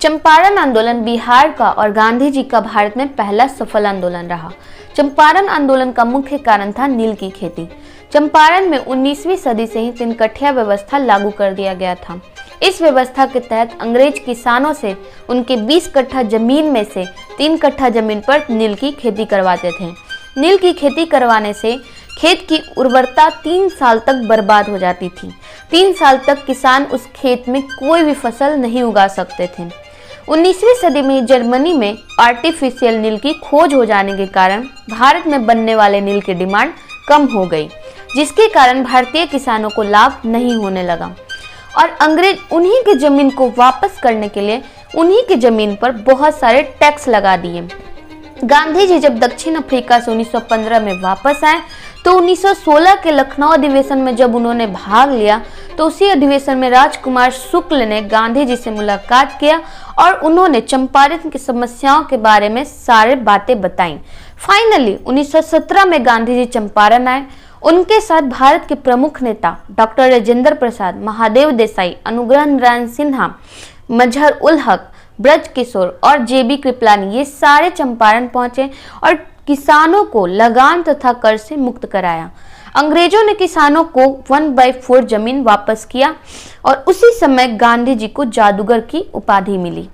चंपारण आंदोलन बिहार का और गांधी जी का भारत में पहला सफल आंदोलन रहा। चंपारण आंदोलन का मुख्य कारण था नील की खेती। चंपारण में 19वीं सदी से ही 3 कठिया व्यवस्था लागू कर दिया गया था। इस व्यवस्था के तहत अंग्रेज किसानों से उनके 20 कट्ठा जमीन में से 3 कट्ठा जमीन पर नील की खेती करवाते थे। नील की खेती करवाने से खेत की उर्वरता 3 साल तक बर्बाद हो जाती थी। 3 साल तक किसान उस खेत में कोई भी फसल नहीं उगा सकते थे। 19वीं सदी में जर्मनी में आर्टिफिशियल नील की खोज हो जाने के कारण भारत में बनने वाले नील की डिमांड कम हो गई, जिसके कारण भारतीय किसानों को लाभ नहीं होने लगा और अंग्रेज उन्हीं की जमीन को वापस करने के लिए उन्हीं की जमीन पर बहुत सारे टैक्स लगा दिए। गांधी जी जब दक्षिण अफ्रीका से 1915 में वापस आए तो 1916 के लखनऊ अधिवेशन में जब उन्होंने भाग लिया तो उसी अधिवेशन में राजकुमार शुक्ल ने गांधी जी से मुलाकात किया और उन्होंने चंपारण की समस्याओं के बारे में सारे बातें बताई। फाइनली 1917 में गांधी जी चंपारण आए। उनके साथ भारत के प्रमुख नेता डॉक्टर राजेंद्र प्रसाद, महादेव देसाई, अनुग्रह नारायण सिन्हा, मजहर उल हक, ब्रज किशोर और जेबी कृपलानी, ये सारे चंपारण पहुंचे और किसानों को लगान तथा कर से मुक्त कराया। अंग्रेजों ने किसानों को 1/4 जमीन वापस किया और उसी समय गांधी जी को जादूगर की उपाधि मिली।